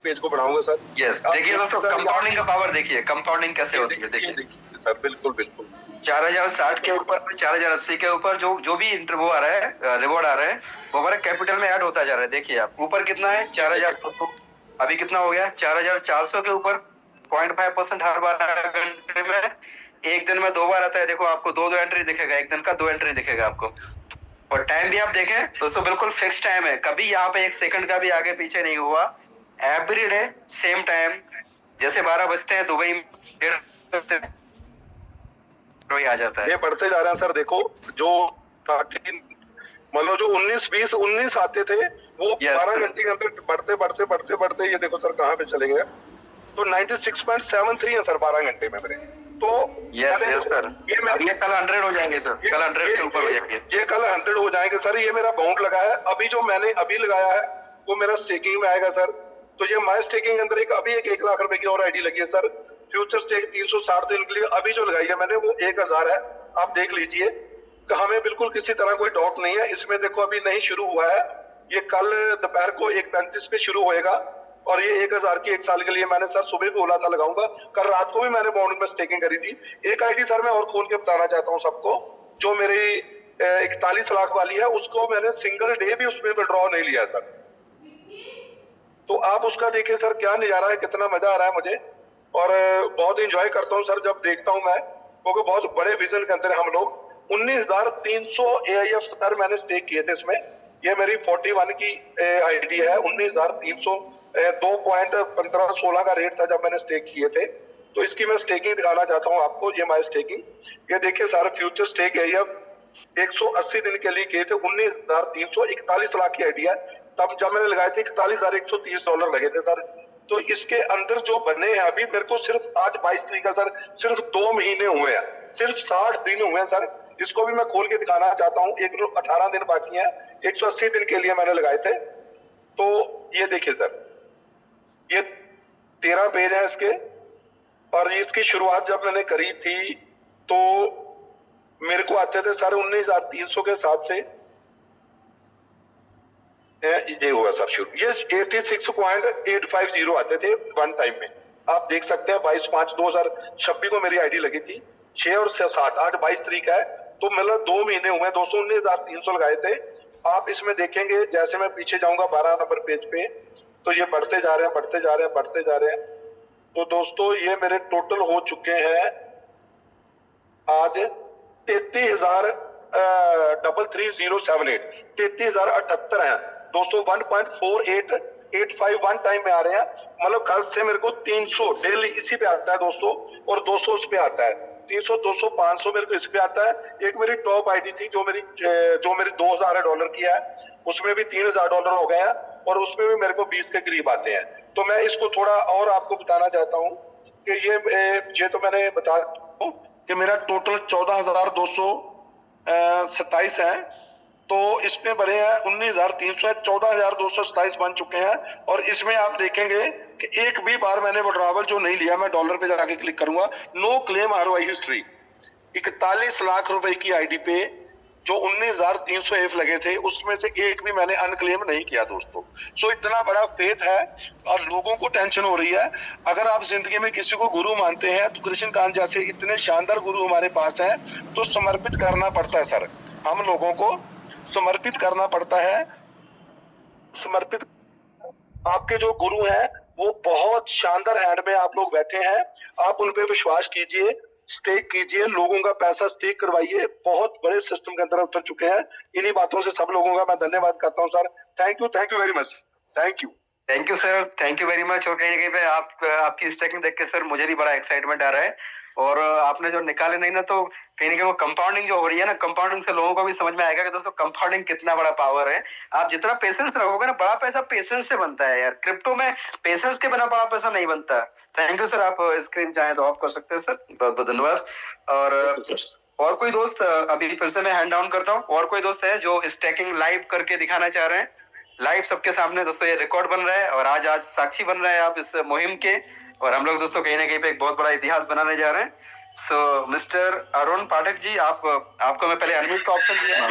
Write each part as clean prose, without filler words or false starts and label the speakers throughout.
Speaker 1: Page को बढ़ाऊंगा sir.
Speaker 2: Yes, देखिए दोस्तों कंपाउंडिंग का पावर देखिए, कंपाउंडिंग कैसे होती है। देखिए
Speaker 1: सर, बिल्कुल बिल्कुल
Speaker 2: 4060 के ऊपर, 4080 के ऊपर जो भी वो आ रहा है, रिवॉर्ड आ रहा है, वो हमारे कैपिटल में ऐड होता जा रहा है। देखिए आप ऊपर कितना है, 4200, अभी कितना हो गया 4400 के ऊपर, 0.5% हर 12 घंटे में। एक दिन में 2 बार आता है, देखो आपको दो एंट्री दिखेगा, एक दिन का 2 एंट्री दिखेगा आपको। और टाइम भी आप देखें दोस्तों, बिल्कुल फिक्स टाइम है, कभी यहाँ पे 1 सेकंड का भी आगे पीछे नहीं हुआ। एवरी डे सेम टाइम, जैसे 12 बजते हैं दुबई में आ जाता है।
Speaker 1: ये बढ़ते जा रहा है सर। देखो जो 13 मतलब जो 19 आते थे वो 12 घंटे के अंदर बढ़ते बढ़ते बढ़ते बढ़ते ये देखो सर कहाँ पे चले गए। तो 96.73 है सर 12 घंटे में मेरे। तो
Speaker 2: यस सर, ये कल 100 हो जाएंगे सर, कल 100 के ऊपर हो जाएंगे।
Speaker 1: ये कल 100 हो जाएंगे सर। ये मेरा बाउंड लगा है, अभी जो मैंने अभी लगाया है वो मेरा स्टेकिंग में आएगा सर। तो ये माई स्टेकिंग के अंदर अभी 1 लाख रुपए की और आईडी लगी है सर। फ्यूचर स्टेक 360 दिन के लिए अभी जो लगाई है मैंने वो 1000 है, आप देख लीजिए। तो हमें बिल्कुल किसी तरह कोई डाउट नहीं है इसमें। देखो अभी नहीं शुरू हुआ है, ये कल दोपहर को 1:35 पे शुरू होएगा और ये 1000 की 1 साल के लिए मैंने सर सुबह भी बोला था लगाऊंगा। कल रात को भी मैंने बाउंड में स्टेकिंग करी थी। एक आईडी सर मैं और खोल के बताना चाहता हूँ सबको, जो मेरी 41 लाख वाली है, उसको मैंने सिंगल डे भी उसमें विड्रॉ नहीं लिया सर। तो आप उसका देखिए सर क्या नजारा है, कितना मजा आ रहा है मुझे। और बहुत इंजॉय करता हूँ सर जब देखता हूँ मैं, क्योंकि बहुत बड़े विजन के अंदर हम लोग 19,300 AIF सर मैंने स्टेक किए थे इसमें। ये मेरी 41 की आईडी है। 19,300 2.1516 का रेट था जब मैंने स्टेक किए थे। तो इसकी मैं स्टेकिंग दिखाना चाहता हूँ आपको। ये माई स्टेकिंग, ये देखिए सारे फ्यूचर स्टेक AIF 180 दिन के लिए किए थे। 19,300 41 लाख की आईडी है। तब जब मैंने लगाए थे $41,130 लगे थे सर। तो इसके अंदर जो बने हैं अभी मेरे को सिर्फ आज 22 तारीख का सर, सिर्फ 2 महीने हुए हैं, सिर्फ 60 दिन हुए हैं सर। इसको भी मैं खोल के दिखाना चाहता हूँ। 18 दिन बाकी है, 180 दिन के लिए मैंने लगाए थे। तो ये देखिए सर, ये 13 पेज है इसके। और इसकी शुरुआत जब मैंने करी थी तो मेरे को आते थे सारे 19,300 के हिसाब से। ये हुआ सर शुरू, ये 86.850 आते थे वन टाइम में। आप देख सकते हैं 22/5/2026 को मेरी आईडी लगी थी। 6 और 7 आज 22 तारीख है, तो मतलब 2 महीने हुए, 219,300 लगाए थे। आप इसमें देखेंगे जैसे मैं पीछे जाऊंगा 12 नंबर पेज पे, तो ये बढ़ते जा रहे हैं बढ़ते जा रहे हैं बढ़ते जा रहे हैं। तो दोस्तों ये मेरे टोटल हो चुके हैं आज 33,33078, 33,078 है दोस्तों। 1.4885 वन टाइम में आ रहे हैं। मतलब कल से मेरे को 300 डेली इसी पे आता है दोस्तों, और 200 उस पे आता है। 300 200 500 मेरे को इस पे आता है। एक मेरी टॉप आईडी थी जो मेरी $2,000 की है, उसमें भी $3,000 हो गए हैं, और उसमें भी मेरे को 20 के करीब आते हैं। तो मैं इसको थोड़ा और आपको बताना चाहता हूँ कि ये तो मैंने बता कि मेरा टोटल 14,227 है। तो इसमें बने हैं 19,300 है, 14,227 बन चुके हैं। और इसमें आप देखेंगे कि एक भी बार मैंने विड्रॉवल जो नहीं लिया, मैं डॉलर पे जाके क्लिक करूंगा, no claim ROI history. 41 lakh रुपए की आईडी पे जो 19,300 एफ लगे थे, उसमें से एक भी मैंने अनक्लेम नहीं किया दोस्तों। सो इतना बड़ा फेथ है और लोगों को टेंशन हो रही है। अगर आप जिंदगी में किसी को गुरु मानते हैं तो कृष्णकांत जैसे इतने शानदार गुरु हमारे पास हैं, तो समर्पित करना पड़ता है सर। हम लोगों को समर्पित करना पड़ता है। समर्पित, आपके जो गुरु हैं वो बहुत शानदार हैंड में आप लोग बैठे हैं। आप उन पे विश्वास कीजिए, स्टेक कीजिए, लोगों का पैसा स्टेक करवाइए। बहुत बड़े सिस्टम के अंदर उतर चुके हैं। इन्हीं बातों से सब लोगों का मैं धन्यवाद करता हूं sir. Thank you very much. Thank you sir, thank you very much. और कहीं ना कहीं पे आपकी स्टेकिंग देख के सर मुझे भी बड़ा एक्साइटमेंट आ रहा है। और आपने जो निकाले नहीं ना, तो कहीं ना कहीं वो कंपाउंडिंग जो हो रही है ना, कंपाउंडिंग से लोगों को भी समझ में आएगा कि दोस्तों कंपाउंडिंग कितना बड़ा पावर है। आप जितना पेशेंस रखोगे ना, बड़ा पैसा पेशेंस से बनता है यार। क्रिप्टो में पेशेंस के बिना बड़ा पैसा नहीं बनता। Thank you sir. आप स्क्रीन चाहे तो ऑफ कर सकते हैं सर। बहुत बहुत धन्यवाद। और कोई दोस्त, अभी फिर से मैं हैंड डाउन करता हूँ, और कोई दोस्त है जो स्टेकिंग लाइव करके दिखाना चाह रहे हैं? लाइव सबके सामने दोस्तों ये रिकॉर्ड बन रहा है, और आज साक्षी बन रहे हैं आप इस मुहिम के। और हम लोग दोस्तों कहीं ना कहीं पे एक बहुत बड़ा इतिहास बनाने जा रहे हैं।
Speaker 2: सो मिस्टर अरुण पाठक जी, आपको मैं पहले अनम्यूट का ऑप्शन दिया है।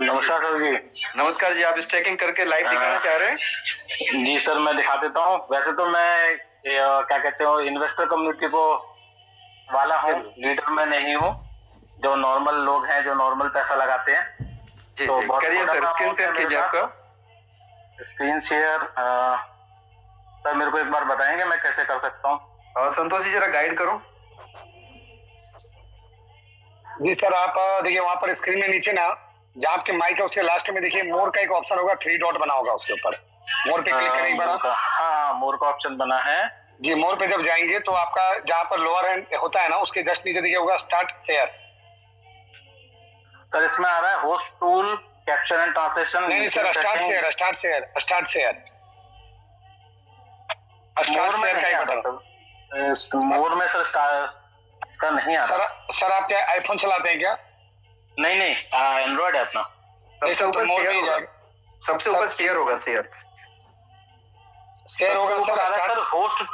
Speaker 3: नमस्कार सर जी।
Speaker 2: नमस्कार जी, आप स्टेकिंग करके लाइव दिखाना चाह रहे हैं?
Speaker 3: जी सर, मैं दिखा देता हूँ। वैसे तो मैं क्या कहते हो, इन्वेस्टर कम्युनिटी को वाला हूँ, लीडर में नहीं हूँ। जो नॉर्मल लोग हैं, जो नॉर्मल पैसा लगाते हैं।
Speaker 2: जी
Speaker 3: तो
Speaker 2: जी, करिए सर, स्क्रीन शेयर कीजिए आपका।
Speaker 3: स्क्रीन शेयर सर, मेरे को एक बार बताएंगे मैं कैसे कर सकता हूँ?
Speaker 2: संतोष जी, जरा गाइड करो।
Speaker 4: जी सर, आप देखिए वहां पर स्क्रीन में नीचे ना, जहाँ आपके माइक है उसके लास्ट में देखिए मोर का एक ऑप्शन होगा, 3 डॉट बना होगा, उसके ऊपर मोर पे क्लिक करें एक बार।
Speaker 3: हाँ, मोर का ऑप्शन बना है
Speaker 4: जी। मोर पे जब जाएंगे तो आपका जहाँ पर लोअर हैंड होता है ना, उसके जस्ट नीचे देखिए होगा स्टार्ट शेयर।
Speaker 3: सर, इसमें आ रहा है host tool, caption and translation.
Speaker 4: नहीं सर, स्टार्ट शेयर का एक बटन।
Speaker 3: मोर में सर इसका नहीं आ रहा।
Speaker 4: सर आप क्या आईफोन चलाते हैं क्या?
Speaker 3: नहीं, एंड्रॉइड है अपना।
Speaker 2: सबसे ऊपर शेयर होगा, सबसे ऊपर शेयर होगा, शेयर
Speaker 4: होगा सर।
Speaker 3: सर होस्ट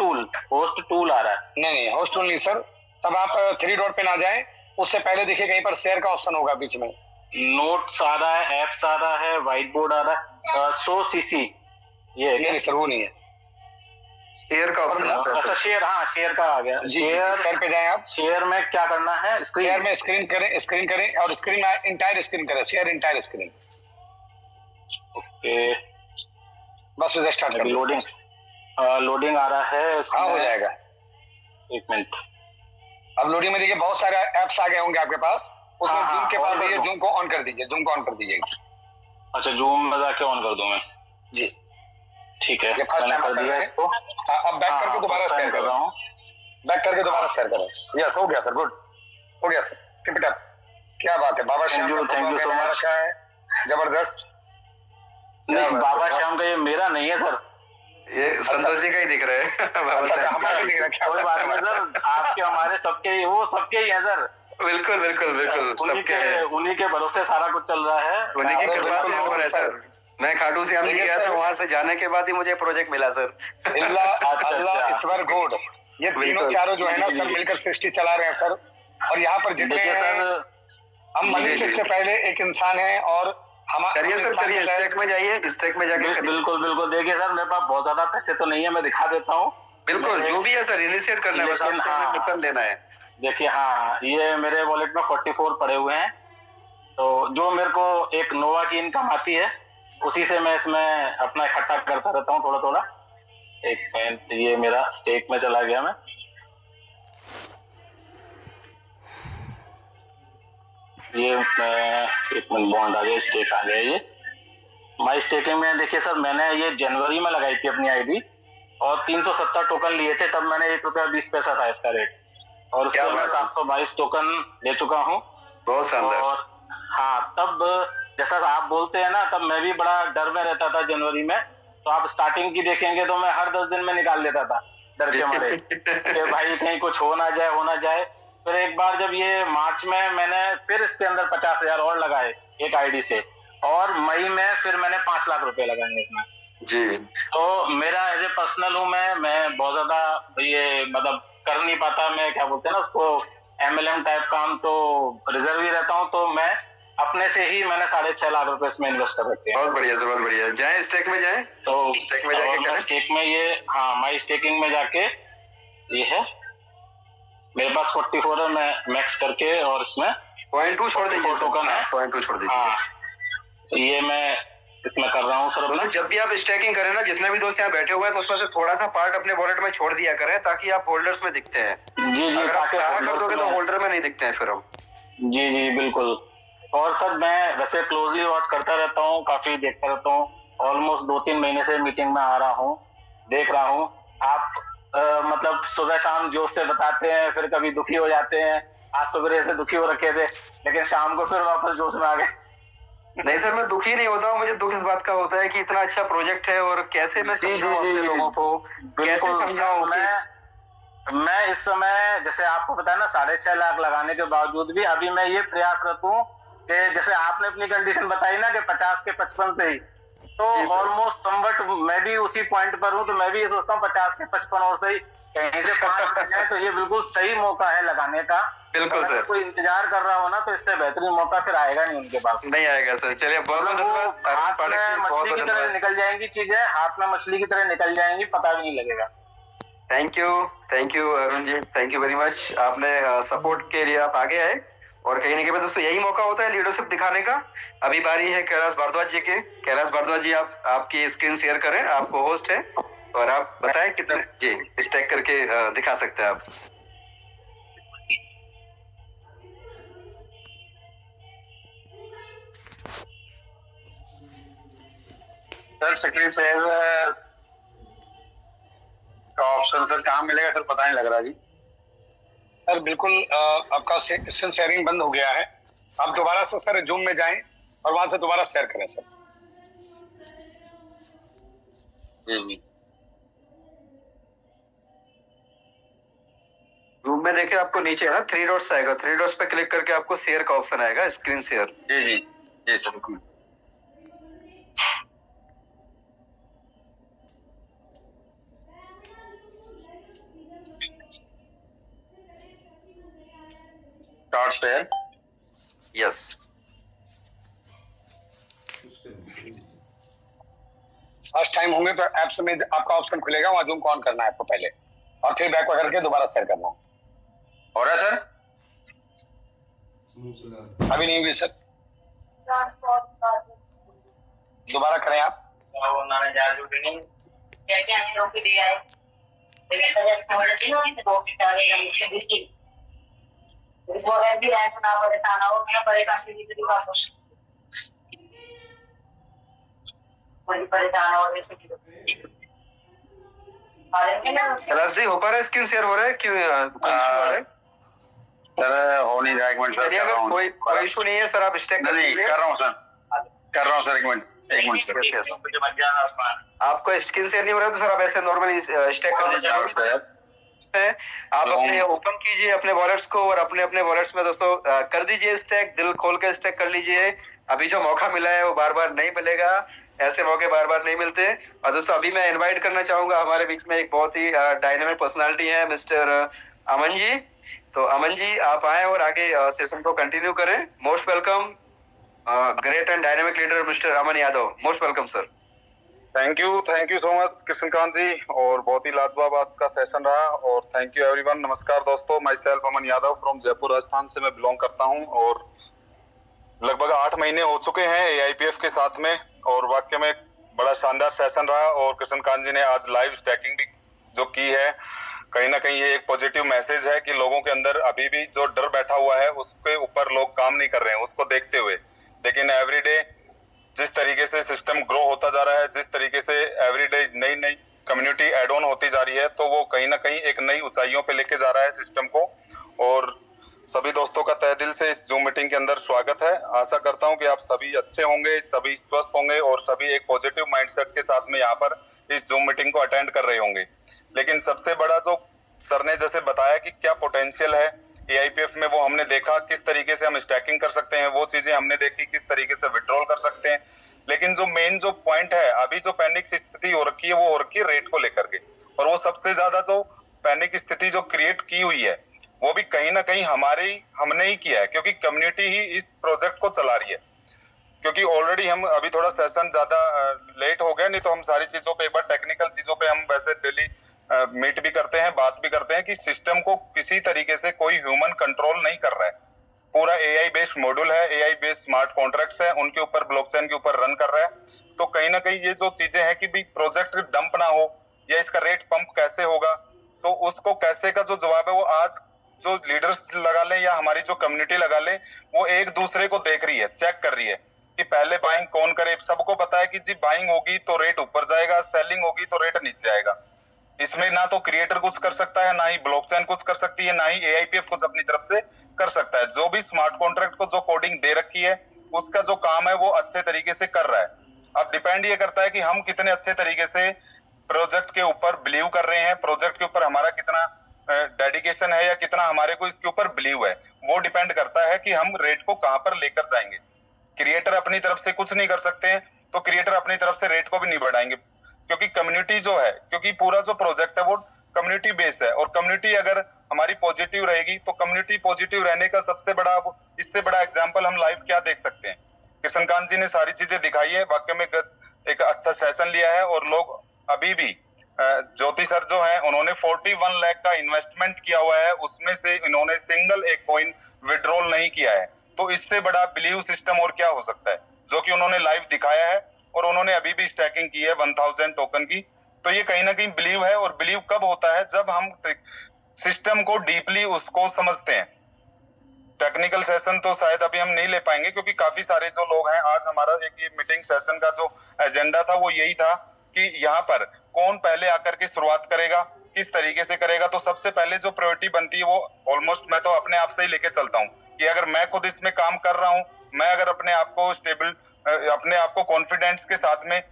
Speaker 3: टूल आ रहा है।
Speaker 4: नहीं, होस्ट टूल नहीं सर। तब आप 3 डॉट पे ना जाएं, उससे पहले देखिए कहीं पर शेयर का ऑप्शन होगा बीच में।
Speaker 3: नोट्स आ रहा है, एप्स आ रहा है, व्हाइट बोर्ड आ रहा है, शो सीसी। ये
Speaker 4: नहीं सर, वो नहीं है।
Speaker 2: शेयर का ऑप्शन आता है।
Speaker 3: अच्छा, शेयर, हाँ शेयर का आ गया।
Speaker 4: शेयर पे जाएं आप।
Speaker 3: शेयर में क्या करना है?
Speaker 4: शेयर में स्क्रीन करें और स्क्रीन में इंटायर स्क्रीन करें, शेयर इंटायर स्क्रीन।
Speaker 3: ओके,
Speaker 4: बस उसे स्टार्ट कर।
Speaker 3: लोडिंग आ रहा है।
Speaker 4: हाँ, हो जाएगा।
Speaker 3: एक मिनट।
Speaker 4: अब लोडिंग में देखिए बहुत सारे एप्स आ गए होंगे आपके पास। उसमें जूम के पास देखिए, जूम को ऑन कर दीजिए।
Speaker 3: अच्छा, जूम में जाके ऑन कर दूं मैं?
Speaker 4: जी
Speaker 3: ठीक है, मैंने कर दिया इसको।
Speaker 4: अब बैक करके दोबारा शेयर कर रहा हूँ। बैक करके दोबारा शेयर करें। यस, हो गया सर, गुड हो गया सर। Keep it up. क्या बात है, Baba Shyam,
Speaker 3: thank you so much.
Speaker 4: जबरदस्त।
Speaker 3: नहीं, बाबा श्याम का ये मेरा नहीं है सर,
Speaker 2: ये संतोष जी का ही दिख रहा है। बाबा श्याम
Speaker 4: हमारे दिख रहा है।
Speaker 3: कोई बात नहीं सर, आपके हमारे सबके, वो सबके ही है सर।
Speaker 2: बिल्कुल बिल्कुल बिल्कुल, सबके
Speaker 3: उन्हीं के भरोसे सारा कुछ चल रहा है।
Speaker 2: उन्हीं की कृपा से हो रहा है सर। मैं खाटू श्याम जी गया था, वहाँ से जाने के बाद ही मुझे प्रोजेक्ट मिला सर।
Speaker 4: अल्लाह ईश्वर गॉड, ये तीनों चारों जो है ना सब मिलकर सृष्टि चला रहे हैं सर। और यहाँ पर जितने हैं, हम मनुष्य से पहले एक इंसान है। और
Speaker 2: करिए सर, करिए, स्टैक में जाइए, स्टैक में जाके
Speaker 3: बिल्कुल बिल्कुल। देखिए सर, मेरे पास बहुत ज्यादा पैसे तो नहीं है, मैं दिखा देता हूँ।
Speaker 2: बिल्कुल, जो भी है सर, इनिशिएट करना है, मिशन लेना है।
Speaker 3: देखिए, हाँ, ये मेरे वॉलेट में 44 पड़े हुए हैं। तो जो मेरे को एक नोवा की इनकम आती है, उसी से मैं इसमें अपना इकट्ठा करता रहता हूँ थोड़ा थोड़ा। एक मिनट, ये मेरा स्टेक में चला गया। मैं एक मिनट, बॉन्ड आ गया, स्टेक आ गया। ये माई स्टेकिंग में देखिए सर, मैंने ये जनवरी में लगाई थी अपनी आईडी, और 370 टोकन लिए थे। तब मैंने ₹1.20 था इसका रेट, और उसके मैं 722 टोकन ले चुका हूँ।
Speaker 2: बहुत शानदार।
Speaker 3: और हाँ, तब जैसा आप बोलते हैं ना, तब मैं भी बड़ा डर में रहता था जनवरी में। तो आप स्टार्टिंग की देखेंगे तो मैं हर 10 दिन में निकाल लेता था डर के मारे कि भाई कहीं कुछ हो ना जाए। फिर एक बार जब ये मार्च में मैंने फिर इसके अंदर 50,000 और लगाए एक आईडी से, और मई में फिर मैंने 5 लाख रुपए लगाए इसमें
Speaker 2: जी।
Speaker 3: तो मेरा एज ए पर्सनल हूँ, मैं बहुत ज्यादा ये मतलब कर नहीं पाता। मैं क्या बोलते हैं ना उसको, MLM टाइप काम, तो रिजर्व ही रहता हूँ। तो मैं अपने से ही मैंने 6.5 लाख रुपए इसमें इन्वेस्ट कर रखे हैं।
Speaker 2: बहुत बढ़िया सर, बहुत बढ़िया। जाए स्टेक में जाए,
Speaker 3: तो
Speaker 2: स्टेक में जाके
Speaker 3: स्टेक में ये, हाँ, माई स्टेकिंग में जाके ये है मेरे पास 44 है। मैं मैक्स करके, और इसमें
Speaker 2: 0.2 छोड़ दीजिए,
Speaker 3: टोकन है
Speaker 2: 0.2 छोड़ दीजिए।
Speaker 3: हाँ, ये मैं इसमें कर रहा हूँ सर।
Speaker 2: तो जब भी आप स्टेकिंग करें ना, जितने भी दोस्त यहाँ बैठे हुए हैं, तो उसमें से थोड़ा सा पार्ट अपने वॉलेट में छोड़ दिया करें, ताकि आप होल्डर्स में दिखते हैं।
Speaker 3: जी,
Speaker 2: अगर आप सारा कर दोगे तो होल्डर में नहीं दिखते हैं फिर हम।
Speaker 3: जी, बिल्कुल। और सर, मैं वैसे क्लोजली वॉच करता रहता हूँ, काफी देखता रहता हूँ। ऑलमोस्ट 2-3 महीने से मीटिंग में आ रहा हूँ, देख रहा हूँ। आप मतलब सुबह शाम जोश से बताते हैं, फिर कभी दुखी हो जाते हैं। आज सुबह से दुखी हो रखे थे, लेकिन शाम को फिर वापस जोश में आ गए।
Speaker 2: नहीं सर, मैं दुखी नहीं होता हूँ। मुझे दुख इस बात का होता है कि इतना अच्छा प्रोजेक्ट है, और कैसे मैं समझाऊं अपने लोगों को, कैसे समझाऊं।
Speaker 3: मैं इस समय, जैसे आपको पता है ना, 6.5 लाख लगाने के बावजूद भी अभी मैं ये प्रयासरत हूँ कि जैसे आपने अपनी कंडीशन बताई ना कि 50 के 55 से ही, तो ऑलमोस्ट समवट मैं भी उसी पॉइंट पर हूँ। तो मैं भी ये सोचता हूँ 50 के 55 और से ही कहीं से 5 मिल जाए तो ये बिल्कुल सही मौका है लगाने का।
Speaker 2: बिल्कुल
Speaker 3: अगर
Speaker 2: सर।
Speaker 3: कोई इंतजार कर रहा हो ना तो इससे बेहतरीन मौका फिर आएगा नहीं उनके पास।
Speaker 2: नहीं आएगा सर। चलिए बहुत बहुत
Speaker 3: मतलब वो
Speaker 2: धन्यवाद
Speaker 3: हाथ
Speaker 2: अरुण
Speaker 3: में
Speaker 2: पाठक जी, बहुत
Speaker 3: मछली
Speaker 2: बहुत
Speaker 3: की तरह
Speaker 2: धन्यवाद।
Speaker 3: निकल जाएंगी चीजें, हाथ में मछली की तरह निकल जाएंगी, पता भी नहीं लगेगा।
Speaker 2: Thank you Arun ji, thank you very much. आपने सपोर्ट के लिए आप आगे आए, और कहीं ना कहीं दोस्तों यही मौका होता है लीडरशिप दिखाने का। अभी बारी है कैलाश भारद्वाज जी के। कैलाश भारद्वाज जी, आप आपकी स्क्रीन शेयर करें, आप को होस्ट है, और आप बताएं कितने जी स्टैक करके दिखा सकते हैं आप।
Speaker 5: सर स्क्रीन शेयर का ऑप्शन सर कहाँ मिलेगा सर, पता नहीं लग रहा जी।
Speaker 4: सर बिल्कुल आपका स्क्रीन शेयरिंग बंद हो गया है। आप दोबारा से सर जूम में जाएं और वहां से दोबारा शेयर करें सर।
Speaker 5: जी।
Speaker 2: रूम में देखिए, आपको नीचे है ना 3 डॉट्स आएगा, 3 डॉट्स पे क्लिक करके आपको शेयर का ऑप्शन आएगा, स्क्रीन शेयर।
Speaker 5: जी sir. Start share.
Speaker 2: Yes.
Speaker 4: First time होंगे तो ऐप्स में आपका ऑप्शन खुलेगा, वहां जूम को ऑन करना है आपको पहले, और फिर बैक करके दोबारा शेयर करना है।
Speaker 5: हो रहा है सर?
Speaker 4: अभी नहीं हुई सर, दोबारा करें आप।
Speaker 2: कैलाश जी, हो पा रहा है स्क्रीन शेयर हो रहा है? क्यों कोई इशू आ रहा है?
Speaker 5: सर हो नहीं रहा, एक मिनट सर।
Speaker 2: चलिए, अगर कोई इशू नहीं है सर, आप स्टैक कर
Speaker 5: नहीं
Speaker 2: लीजिए।
Speaker 5: कर रहा हूँ सर, कर रहा हूँ सर, एक मिनट सर।
Speaker 2: यस। आपको स्क्रीन शेयर नहीं हो रहा है तो सर आप ऐसे नॉर्मली स्टैक कर दीजिए। आप अपने ओपन कीजिए अपने वॉलेट्स को, और अपने अपने वॉलेट्स में दोस्तों कर दीजिए स्टैक, दिल खोल के स्टैक कर लीजिए। अभी जो मौका मिला है वो बार बार नहीं मिलेगा, ऐसे मौके बार बार नहीं मिलते। और दोस्तों अभी मैं इनवाइट करना चाहूंगा, हमारे बीच में एक बहुत ही डायनामिक पर्सनालिटी है, मिस्टर अमन जी। तो अमन जी, आप आए और आगे सेशन को कंटिन्यू करें। Most welcome great and dynamic leader mister Aman Yadav, most welcome sir.
Speaker 1: Thank you so much Krishnakant ji, और बहुत ही लाजवाब आज का सेशन रहा, और थैंक यू एवरीवन। नमस्कार दोस्तों, my self Aman Yadav from Jaipur Rajasthan से मैं बिलोंग करता हूं, और लगभग 8 महीने हो चुके हैं AIPF के साथ में, और वाकई में बड़ा शानदार सेशन रहा। और कृष्णकांत जी ने आज लाइव स्टैकिंग भी जो की है, कहीं ना कहीं ये एक पॉजिटिव मैसेज है कि लोगों के अंदर अभी भी जो डर बैठा हुआ है उसके ऊपर लोग काम नहीं कर रहे हैं उसको देखते हुए। लेकिन एवरीडे जिस तरीके से सिस्टम ग्रो होता जा रहा है, जिस तरीके से एवरीडे नई नई कम्युनिटी एड ऑन होती जा रही है, तो वो कहीं ना कहीं एक नई ऊंचाइयों पे लेके जा रहा है सिस्टम को। और सभी दोस्तों का तहे दिल से इस जूम मीटिंग के अंदर स्वागत है। आशा करता हूं कि आप सभी अच्छे होंगे, सभी स्वस्थ होंगे, और सभी एक पॉजिटिव माइंडसेट के साथ में यहाँ पर इस जूम मीटिंग को अटेंड कर रहे होंगे। लेकिन सबसे बड़ा जो सर ने जैसे बताया कि क्या पोटेंशियल है AIPF में, वो हमने देखा। किस तरीके से हम स्टैकिंग कर सकते हैं वो चीजें हमने देखी, किस तरीके से विड्रॉल कर सकते हैं। लेकिन जो मेन जो पॉइंट है, अभी जो पैनिक स्थिति हो रखी है वो हो रखी है रेट को लेकर के, और वो सबसे ज्यादा जो पैनिक स्थिति जो क्रिएट की हुई है वो भी कहीं ना कहीं हमने ही किया है, क्योंकि कम्युनिटी ही इस प्रोजेक्ट को चला रही है। क्योंकि ऑलरेडी हम अभी थोड़ा सेशन ज्यादा लेट हो गया, नहीं तो हम सारी चीजों पे एक बार टेक्निकल चीजों पे हम वैसे डेली मीट भी करते हैं, बात भी करते हैं कि सिस्टम को किसी तरीके से कोई ह्यूमन कंट्रोल नहीं कर रहा है। पूरा AI बेस्ड मॉड्यूल है, AI बेस्ड स्मार्ट कॉन्ट्रैक्ट्स है, उनके ऊपर ब्लॉकचेन के ऊपर रन कर रहा है। तो कहीं ना कहीं ये जो चीजें हैं कि भी प्रोजेक्ट डंप ना हो, या इसका रेट पंप कैसे होगा, तो उसको कैसे का जो जवाब है वो आज जो लीडर्स लगा ले या हमारी जो कम्युनिटी लगा ले, वो एक दूसरे को देख रही है, चेक कर रही है कि पहले बाइंग कौन करे। सबको पता है कि जी बाइंग होगी तो रेट ऊपर जाएगा, सेलिंग होगी तो रेट नीचे आएगा। इसमें ना तो क्रिएटर कुछ कर सकता है, ना ही ब्लॉकचेन कुछ कर सकती है, ना ही AIPF कुछ अपनी तरफ से कर सकता है। जो भी स्मार्ट कॉन्ट्रैक्ट को जो कोडिंग दे रखी है उसका जो काम है वो अच्छे तरीके से कर रहा है। अब डिपेंड ये करता है कि हम कितने अच्छे तरीके से प्रोजेक्ट के ऊपर बिलीव कर रहे हैं, प्रोजेक्ट के ऊपर हमारा कितना डेडिकेशन है, या कितना हमारे को इसके ऊपर बिलीव है। वो डिपेंड करता है कि हम रेट को कहां पर लेकर जाएंगे। क्रिएटर अपनी तरफ से कुछ नहीं कर सकते हैं, तो क्रिएटर अपनी तरफ से रेट को भी नहीं बढ़ाएंगे, क्योंकि कम्युनिटी जो है, क्योंकि पूरा जो प्रोजेक्ट है वो
Speaker 6: कम्युनिटी बेस्ड है, और कम्युनिटी अगर हमारी पॉजिटिव रहेगी तो कम्युनिटी पॉजिटिव रहने का सबसे बड़ा, इससे बड़ा एग्जाम्पल हम लाइव क्या देख सकते हैं। कृष्णकांत जी ने सारी चीजें दिखाई है, वाकई में एक अच्छा सेशन लिया है, और लोग अभी भी ज्योति सर जो है उन्होंने 41 लाख का इन्वेस्टमेंट किया हुआ है, उसमें से इन्होंने सिंगल एक कॉइन विड्रॉल नहीं किया है। तो इससे बड़ा बिलीव सिस्टम और क्या हो सकता है, जो कि उन्होंने लाइव दिखाया है, और उन्होंने अभी भी स्टैकिंग की है 1000 टोकन की। तो ये कहीं ना कहीं बिलीव है, और बिलीव कब होता है, जब हम सिस्टम को डीपली उसको समझते हैं। टेक्निकल सेशन तो शायद अभी हम नहीं ले पाएंगे, क्योंकि काफी सारे जो लोग हैं, आज हमारा एक ये मीटिंग सेशन का जो एजेंडा था वो यही था कि यहाँ पर कौन पहले आकर के शुरुआत करेगा, किस तरीके से करेगा। तो सबसे पहले जो प्रायोरिटी बनती है वो ऑलमोस्ट मैं तो अपने आप से ही लेके चलता हूँ कि अगर मैं खुद इसमें काम कर रहा हूँ, मैं अगर अपने आप को स्टेबल, अपने आप को कॉन्फिडेंस के साथ में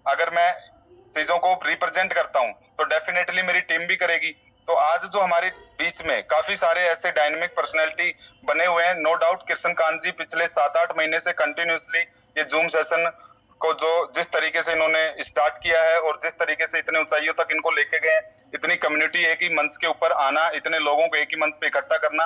Speaker 6: अगर मैं चीजों को रिप्रेजेंट करता हूँ, तो डेफिनेटली मेरी टीम भी करेगी। तो आज जो हमारे बीच में काफी सारे ऐसे डायनेमिक पर्सनैलिटी बने हुए हैं, नो डाउट कृष्णकांत जी पिछले 7-8 महीने से कंटिन्यूसली ये जूम सेशन को जो जिस तरीके से इन्होंने स्टार्ट किया है, और जिस तरीके से इतने ऊंचाइयों तक इनको लेके गए, इतनी कम्युनिटी एक ही मंच के ऊपर आना, इतने लोगों को एक ही मंच पे इकट्ठा करना,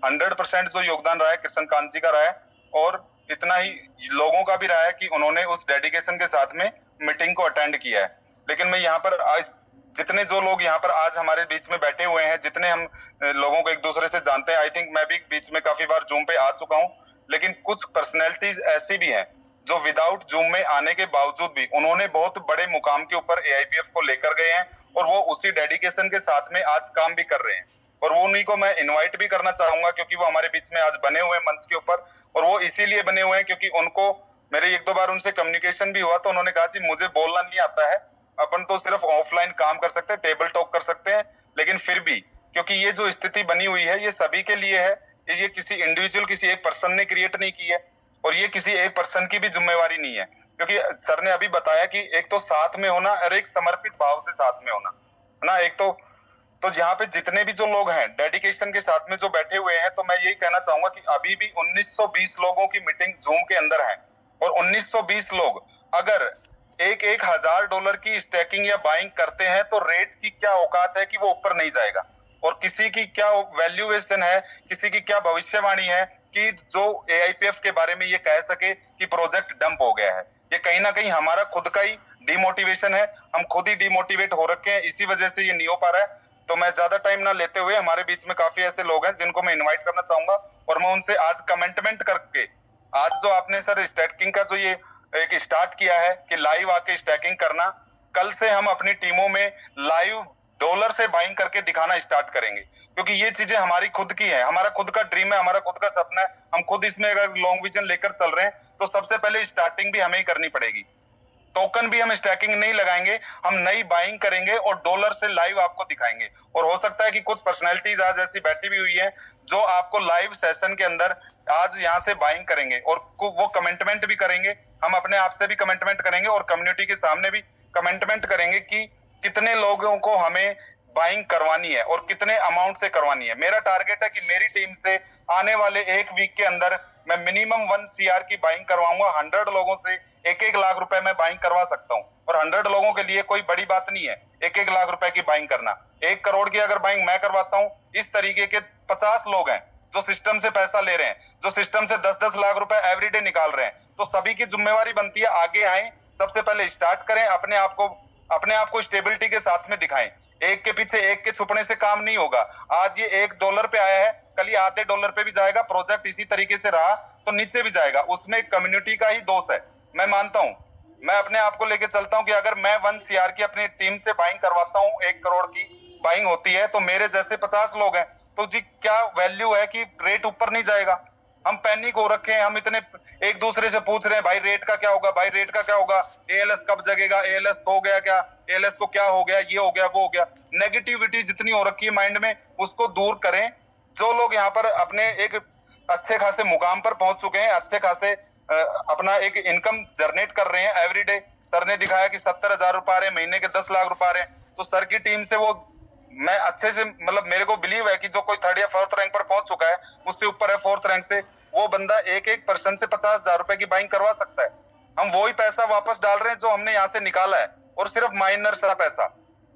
Speaker 6: 100% जो योगदान रहा है कृष्णकांत जी का रहा है, और इतना ही लोगों का भी रहा है कि उन्होंने उस डेडिकेशन के साथ में मीटिंग को अटेंड किया है। लेकिन मैं यहाँ पर आज जितने जो लोग यहाँ पर आज हमारे बीच में बैठे हुए हैं, जितने हम लोगों को एक दूसरे से जानते हैं, आई थिंक मैं भी बीच में काफी बार जूम पे आ चुका हूँ, लेकिन कुछ पर्सनैलिटीज ऐसी भी हैं जो विदाउट जूम में आने के बावजूद भी उन्होंने बहुत बड़े मुकाम के ऊपर AIPF को लेकर गए हैं, और वो उसी डेडिकेशन के साथ में आज काम भी कर रहे हैं। और वो उन्हीं को मैं इन्वाइट भी करना चाहूंगा, क्योंकि वो हमारे बीच में आज बने हुए हैं मंच के ऊपर, और वो इसीलिए बने हुए हैं क्योंकि उनको मेरे 1-2 बार उनसे कम्युनिकेशन भी हुआ, तो उन्होंने कहा जी मुझे बोलना नहीं आता है, अपन तो सिर्फ ऑफलाइन काम कर सकते हैं, टेबल टॉक कर सकते हैं, लेकिन फिर भी क्योंकि ये जो स्थिति बनी हुई है ये सभी के लिए है, ये किसी इंडिविजुअल, किसी एक पर्सन ने क्रिएट नहीं की है, और ये किसी एक पर्सन की भी जिम्मेवारी नहीं है। क्योंकि सर ने अभी बताया कि एक तो साथ में होना और एक समर्पित भाव से साथ में होना, है ना। एक तो जहाँ पे जितने भी जो लोग हैं डेडिकेशन के साथ में जो बैठे हुए हैं, तो मैं यही कहना चाहूंगा कि अभी भी 1920 लोगों की मीटिंग जूम के अंदर है, और 1920 लोग अगर एक $1000 की स्टैकिंग या बाइंग करते हैं, तो रेट की क्या औकात है कि वो ऊपर नहीं जाएगा, और किसी की क्या वैल्यूएशन है, किसी की क्या भविष्यवाणी है कि जो AIPF के बारे में ये कह सके कि प्रोजेक्ट डंप हो गया है। ये कहीं ना कहीं हमारा खुद का ही डिमोटिवेशन है, हम खुद ही डिमोटिवेट हो रखे हैं, इसी वजह से ये नहीं हो पा रहा है। तो मैं ज्यादा टाइम ना लेते हुए, हमारे बीच में काफी ऐसे लोग हैं जिनको मैं इन्वाइट करना चाहूंगा, और मैं उनसे आज कमेंटमेंट करके, आज जो आपने सर स्टैकिंग का जो ये एक स्टार्ट किया है कि लाइव आके स्टैकिंग करना, कल से हम अपनी टीमों में लाइव डॉलर से बाइंग करके दिखाना स्टार्ट करेंगे, क्योंकि ये चीजें हमारी खुद की है, हमारा खुद का ड्रीम है, हमारा खुद का सपना है। हम खुद इसमें अगर लॉन्ग विजन लेकर चल रहे हैं, तो सबसे पहले स्टार्टिंग भी हमें ही करनी पड़ेगी। टोकन भी हम स्टैकिंग नहीं लगाएंगे, हम नई बाइंग करेंगे और डॉलर से लाइव आपको दिखाएंगे। और हो सकता है कि कुछ पर्सनैलिटीज आज ऐसी बैठी भी हुई है जो आपको लाइव सेशन के अंदर आज यहाँ से बाइंग करेंगे, और वो कमेंटमेंट भी करेंगे, हम अपने आप से भी कमेंटमेंट करेंगे, और कम्युनिटी के सामने भी कमेंटमेंट करेंगे कि कितने लोगों को हमें बाइंग करवानी है और कितने अमाउंट से करवानी है। मेरा टारगेट है कि मेरी टीम से आने वाले 1 वीक के अंदर मैं मिनिमम 1 CR की बाइंग करवाऊंगा। 100 लोगों से 1-1 लाख रुपए मैं बाइंग करवा सकता हूँ, और 100 लोगों के लिए कोई बड़ी बात नहीं है 1-1 लाख रुपए की बाइंग करना। 1 करोड़ की अगर बाइंग मैं करवाता हूँ, इस तरीके के 50 लोग हैं जो सिस्टम से पैसा ले रहे हैं, जो सिस्टम से 10-10 लाख रुपए एवरीडे निकाल रहे हैं। तो सभी की जिम्मेवारी बनती है आगे आए, सबसे पहले स्टार्ट करें, अपने आप को स्टेबिलिटी के साथ में दिखाएं। एक के पीछे एक के छुपने से काम नहीं होगा। आज ये $1 पे आया है, कल ये आधे $1 पे भी जाएगा। प्रोजेक्ट इसी तरीके से रहा तो नीचे भी जाएगा, उसमें कम्युनिटी का ही दोष है। मैं मानता हूं, मैं अपने आप को लेके चलता हूं कि अगर मैं 1 CR की अपनी टीम से बाइंग करवाता हूं, 1 करोड़ की बाइंग होती है, तो मेरे जैसे 50 लोग हैं, तो जी क्या वैल्यू है कि रेट ऊपर नहीं जाएगा। हम पैनिक हो रखे हैं, हम इतने एक दूसरे से पूछ रहे हैं भाई रेट का क्या होगा, भाई रेट का क्या होगा, ALS कब जगेगा, ALS हो गया क्या, ALS को क्या हो गया, ये हो गया वो हो गया। नेगेटिविटी जितनी हो रखी है माइंड में, उसको दूर करें। जो लोग यहाँ पर अपने एक अच्छे खासे मुकाम पर पहुंच चुके हैं, अच्छे खासे अपना एक इनकम जनरेट कर रहे हैं एवरीडे। सर ने दिखाया कि 70,000 रुपए आ रहे हैं, महीने के 10 लाख रुपए आ रहे हैं। तो सर की टीम से वो मैं अच्छे से, मतलब मेरे को बिलीव है कि जो कोई 3rd या 4th रैंक पर पहुंच चुका है, उससे ऊपर है 4th रैंक से, वो बंदा एक पर्सन से 50,000 रुपए की बाइंग करवा सकता है। हम वही पैसा वापस डाल रहे हैं जो हमने यहाँ से निकाला है, और सिर्फ माइनर सा पैसा।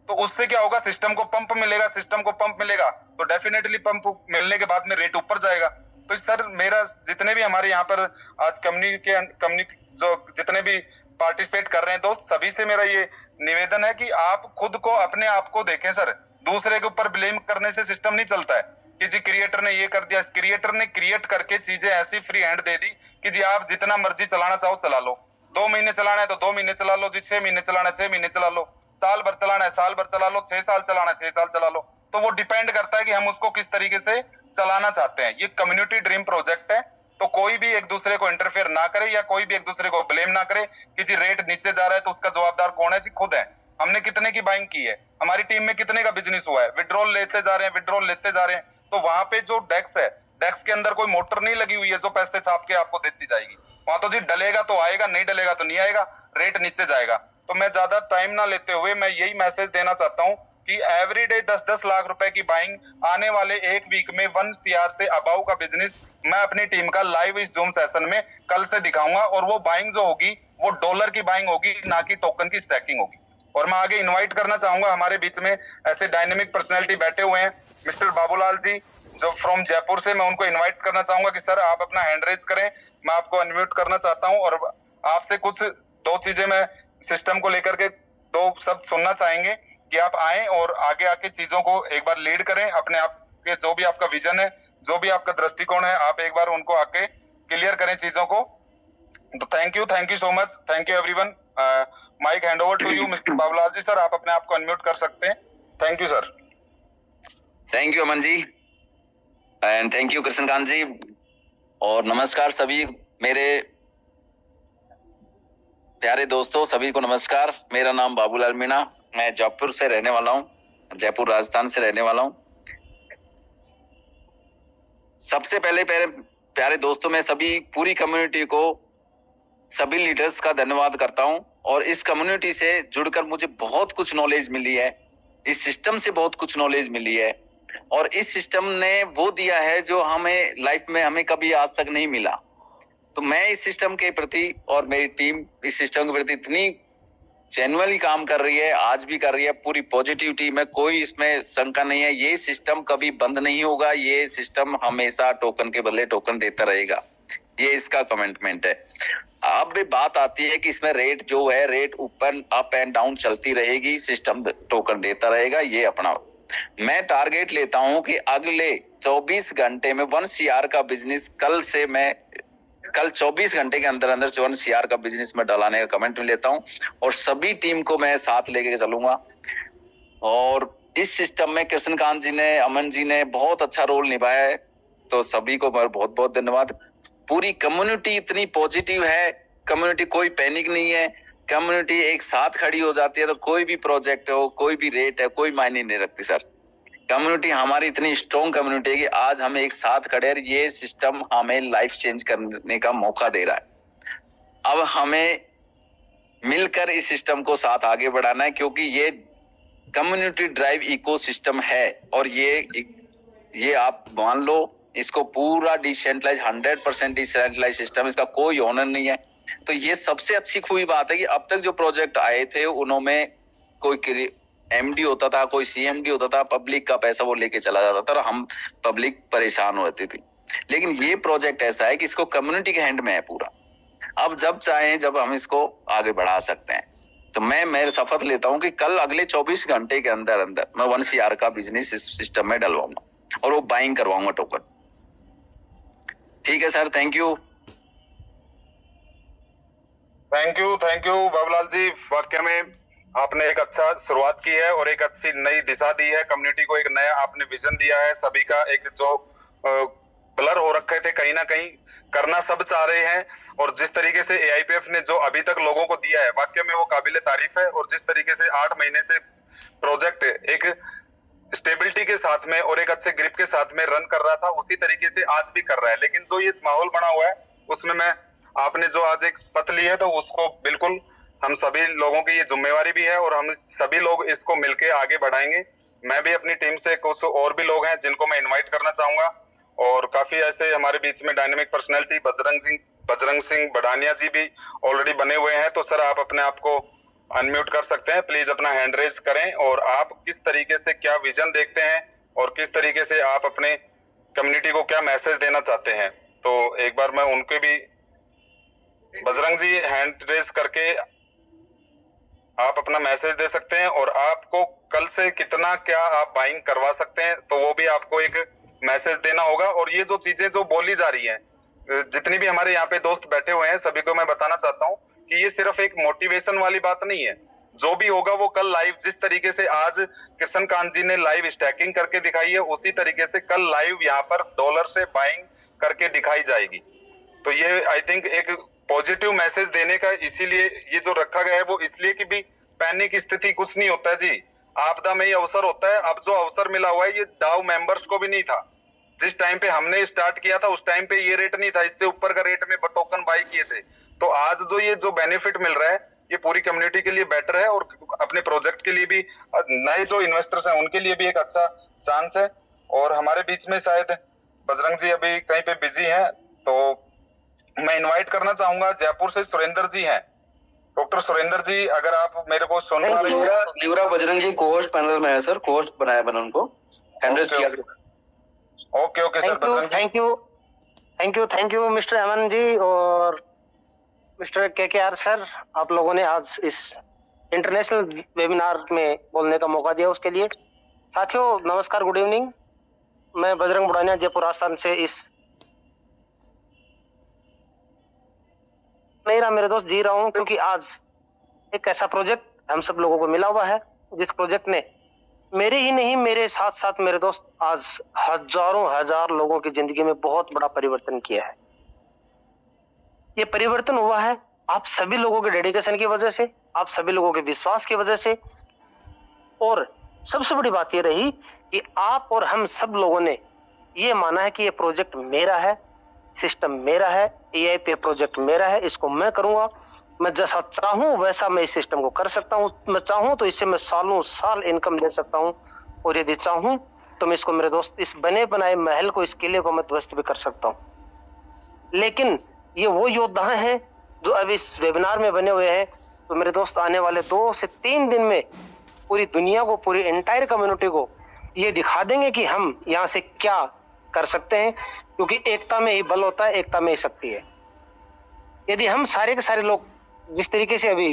Speaker 6: तो उससे क्या होगा, सिस्टम को पंप मिलेगा, सिस्टम को पंप मिलेगा तो डेफिनेटली पंप मिलने के बाद में रेट ऊपर जाएगा। तो सर मेरा जितने भी हमारे यहाँ पर आज कम्युनिटी जो जितने भी पार्टिसिपेट कर रहे हैं दोस्त, सभी से मेरा ये निवेदन है कि आप खुद को अपने आप को देखें सर। दूसरे के ऊपर ब्लेम करने से सिस्टम नहीं चलता है कि जी क्रिएटर ने ये कर दिया। क्रिएटर ने क्रिएट करके चीजें ऐसी फ्री हैंड दे दी कि जी आप जितना मर्जी चलाना चाहो चला लो। 2 महीने चलाना है तो 2 महीने चला लो जी, 6 महीने चलाना है 6 महीने चला लो, साल भर चलाना है साल भर चला लो, 6 साल चलाना है 6 साल चला लो। तो वो डिपेंड करता है कि हम उसको किस तरीके से चलाना चाहते हैं। ये कम्युनिटी ड्रीम प्रोजेक्ट है, तो कोई भी एक दूसरे को इंटरफेयर ना करे या कोई भी एक दूसरे को ब्लेम ना करे कि जी रेट नीचे जा रहा है तो उसका जवाबदार कौन है, जी खुद है। हमने कितने की बाइंग की है, हमारी टीम में कितने का बिजनेस हुआ है, विड्रॉल लेते जा रहे हैं, विड्रॉल लेते जा रहे हैं। तो वहां पे जो डेस्क है, डेस्क के अंदर कोई मोटर नहीं लगी हुई है जो पैसे छाप के आपको देती जाएगी। वहां तो जी डलेगा तो आएगा, नहीं डलेगा तो नहीं आएगा, रेट नीचे जाएगा। तो मैं ज्यादा टाइम ना लेते हुए मैं यही मैसेज देना चाहता हूँ कि एवरीडे 10-10 लाख रुपए की बाइंग आने वाले एक वीक में 1 CR से अबाउ का बिजनेस मैं अपनी टीम का लाइव इस जूम सेशन में कल से दिखाऊंगा। और वो बाइंग जो होगी वो डॉलर की बाइंग होगी, ना कि टोकन की स्टैकिंग होगी। और मैं आगे इनवाइट करना चाहूंगा, हमारे बीच में ऐसे डायनेमिक पर्सनैलिटी बैठे हुए हैं, मिस्टर बाबूलाल जी जो फ्रॉम जयपुर से, मैं उनको इन्वाइट करना चाहूंगा कि सर आप अपना हैंड रेज करें, मैं आपको अनम्यूट करना चाहता हूं। और आपसे कुछ 2 चीजें मैं सिस्टम को लेकर के 2 शब्द सुनना चाहेंगे कि आप आए और आगे आके चीजों को एक बार लीड करें। अपने आप के जो भी आपका विजन है, जो भी आपका दृष्टिकोण है, आप एक बार उनको आके क्लियर करें चीजों को। तो thank you so much, thank you everyone. Mike hand over to you mister Babulal ji. Sir आप अपने आप को अनम्यूट कर सकते हैं। Thank you sir.
Speaker 7: Thank you Aman ji and thank you Krishnakant ji. और नमस्कार सभी मेरे प्यारे दोस्तों, सभी को नमस्कार। मेरा नाम बाबूलाल मीणा, मैं जयपुर से रहने वाला हूँ, जयपुर राजस्थान से रहने वाला हूँ। सबसे पहले प्यारे दोस्तों, मैं सभी पूरी कम्युनिटी को, सभी लीडर्स का धन्यवाद करता हूं। और इस कम्युनिटी से जुड़कर मुझे बहुत कुछ नॉलेज मिली है, इस सिस्टम से बहुत कुछ नॉलेज मिली है। और इस सिस्टम ने वो दिया है जो हमें लाइफ में हमें कभी आज तक नहीं मिला। तो मैं इस सिस्टम के प्रति और मेरी टीम इस सिस्टम के प्रति इतनी जेन्युइनली काम कर रही है, आज भी कर रही है, पूरी पॉजिटिविटी में, कोई इसमें शंका नहीं है। ये सिस्टम कभी बंद नहीं होगा, ये सिस्टम हमेशा टोकन के बदले टोकन देता रहेगा, ये इसका कमिटमेंट है। अब बात आती है कि इसमें रेट जो है, रेट ऊपर अप एंड डाउन चलती रहेगी, सिस्टम टोकन देता रहेगा, ये अपना। मैं टारगेट लेता हूं कि अगले 24 घंटे में 1 CR का बिजनेस कल 24 घंटे के अंदर अंदर 1 CR का बिजनेस में डलाने का कमेंट में लेता हूं। और सभी टीम को मैं साथ लेके चलूंगा। और इस सिस्टम में कृष्णकांत जी ने, अमन जी ने बहुत अच्छा रोल निभाया है, तो सभी को बहुत बहुत धन्यवाद। पूरी कम्युनिटी इतनी पॉजिटिव है, कम्युनिटी कोई पैनिक नहीं है, कम्युनिटी एक साथ खड़ी हो जाती है। तो कोई भी प्रोजेक्ट हो, कोई भी रेट है, कोई मायने नहीं रखती सर। कम्युनिटी हमारी इतनी स्ट्रॉन्ग कम्युनिटी है कि आज हमें एक साथ खड़े हैं। ये सिस्टम हमें लाइफ चेंज करने का मौका दे रहा है। अब हमें मिलकर इस सिस्टम को साथ आगे बढ़ाना है, क्योंकि ये कम्युनिटी ड्राइव इकोसिस्टम है। और ये आप मान लो, इसको पूरा डिसेंट्रलाइज 100% डिसेंट्रलाइज सिस्टम, इसका कोई ओनर नहीं है। तो ये सबसे अच्छी खूबी बात है कि अब तक जो प्रोजेक्ट आए थे उन्होंने कोई MD होता था, कोई CMD होता था, पब्लिक का पैसा वो लेके चला जाता था और हम पब्लिक परेशान होती थी। लेकिन ये प्रोजेक्ट ऐसा है कि इसको कम्युनिटी के हैंड में है पूरा। अब जब चाहें जब हम इसको आगे बढ़ा सकते हैं। तो मैं शपथ लेता हूं कि कल अगले 24 घंटे के अंदर अंदर मैं 1 CR का बिजनेस इस सिस्टम में डलवाऊंगा और वो बाइंग करवाऊंगा टोकन। ठीक है sir, thank you
Speaker 6: Babulal ji. वाकई में आपने एक अच्छा शुरुआत की है और एक अच्छी नई दिशा दी है कम्युनिटी को, एक नया आपने विजन दिया है। सभी का एक जो ब्लर हो रखे थे कहीं ना कहीं, करना सब चाह रहे हैं। और जिस तरीके से AIPF ने जो अभी तक लोगों को दिया है, वाकई में वो काबिले तारीफ है। और जिस तरीके से 8 महीने से प्रोजेक्ट एक स्टेबिलिटी के साथ में और एक अच्छे ग्रिप के साथ में रन कर रहा था, उसी तरीके से आज भी कर रहा है। लेकिन जो ये माहौल बना हुआ है उसमें मैं आपने जो आज एक शपथ ली है, तो उसको बिल्कुल हम सभी लोगों की ये जिम्मेवारी भी है और हम सभी लोग इसको मिलके आगे बढ़ाएंगे। मैं भी अपनी टीम से कुछ और भी लोग हैं जिनको मैं इनवाइट करना चाहूंगा। और काफी ऐसे हमारे बीच में डायनेमिक पर्सनैलिटी बजरंग सिंह बडानिया जी भी ऑलरेडी बने हुए हैं। तो सर आप अपने आप को अनम्यूट कर सकते हैं, प्लीज अपना हैंड रेज करें और आप किस तरीके से क्या विजन देखते हैं और किस तरीके से आप अपने कम्युनिटी को क्या मैसेज देना चाहते हैं। तो एक बार मैं उनके भी, बजरंग जी हैंड रेज करके आप अपना मैसेज दे सकते हैं और आपको कल से कितना क्या आप बाइंग करवा सकते हैं, तो वो भी आपको एक मैसेज देना होगा। और ये जो चीजें जो बोली जा रही हैं, जितनी भी हमारे यहाँ पे दोस्त बैठे हुए हैं सभी को मैं बताना चाहता हूँ कि ये सिर्फ एक मोटिवेशन वाली बात नहीं है। जो भी होगा वो कल लाइव, जिस तरीके से आज कृष्ण कांत जी ने लाइव स्टैकिंग करके दिखाई है, उसी तरीके से कल लाइव यहाँ पर डॉलर से बाइंग करके दिखाई जाएगी। तो ये आई थिंक एक पॉजिटिव मैसेज देने का इसीलिए ये जो रखा गया है, वो इसलिए कि भी पैनिक स्थिति कुछ नहीं होता है जी, आपदा में ही अवसर होता है। अब जो अवसर मिला हुआ है ये डाउ मेंबर्स को भी नहीं था। जिस टाइम पे हमने स्टार्ट किया था उस टाइम पे ये रेट नहीं था, इससे ऊपर का रेट में टोकन बाई किए थे। तो आज जो ये जो बेनिफिट मिल रहा है ये पूरी कम्युनिटी के लिए बेटर है और अपने प्रोजेक्ट के लिए भी, नए जो इन्वेस्टर्स हैं उनके लिए भी एक अच्छा चांस है। और हमारे बीच में शायद बजरंग जी अभी कहीं पे बिजी हैं, तो मैं इनवाइट करना चाहूंगा, जयपुर से सुरेंद्र जी हैं। डॉक्टर सुरेंद्र जी, अगर आप मेरे को सुन पा रहे हैं।
Speaker 2: लिवरा बजरंग जी को-होस्ट पैनल में है सर, को-होस्ट बनाया मैंने उनको, हैंड रेज किया।
Speaker 6: Okay sir, Bajrang ji.
Speaker 8: Thank you mister Aman ji और मिस्टर KKR सर, आप लोगों ने आज इस इंटरनेशनल वेबिनार में बोलने का मौका दिया, उसके लिए। साथियों नमस्कार, गुड इवनिंग। मैं बजरंग बुढ़ानिया जयपुर राजस्थान से इस नहीं रहा मेरे दोस्त, जी रहा हूँ, क्योंकि आज एक ऐसा प्रोजेक्ट हम सब लोगों को मिला हुआ है जिस प्रोजेक्ट ने मेरे ही नहीं, मेरे साथ साथ मेरे दोस्त आज हजारों हजार लोगों की जिंदगी में बहुत बड़ा परिवर्तन किया है। ये परिवर्तन हुआ है आप सभी लोगों के डेडिकेशन की वजह से, आप सभी लोगों के विश्वास की वजह से। और सबसे बड़ी बात ये रही कि आप और हम सब लोगों ने ये माना है कि ये प्रोजेक्ट मेरा है, सिस्टम मेरा है, EIP प्रोजेक्ट मेरा है, इसको मैं करूंगा। मैं जैसा चाहूं वैसा मैं इस सिस्टम को कर सकता हूं। मैं चाहूं तो इससे मैं सालों साल इनकम दे सकता हूं, और यदि चाहूं तो मैं इसको मेरे दोस्त इस बने बनाए महल को, इस किले को मैं ध्वस्त भी कर सकता हूं। लेकिन ये वो योद्धा हैं जो अब इस वेबिनार में बने हुए हैं। तो मेरे दोस्त आने वाले 2 से 3 दिन में पूरी दुनिया को, पूरी एंटायर कम्युनिटी को ये दिखा देंगे कि हम यहाँ से क्या कर सकते हैं, क्योंकि एकता में ही बल होता है, एकता में ही शक्ति है। यदि हम सारे के सारे लोग जिस तरीके से अभी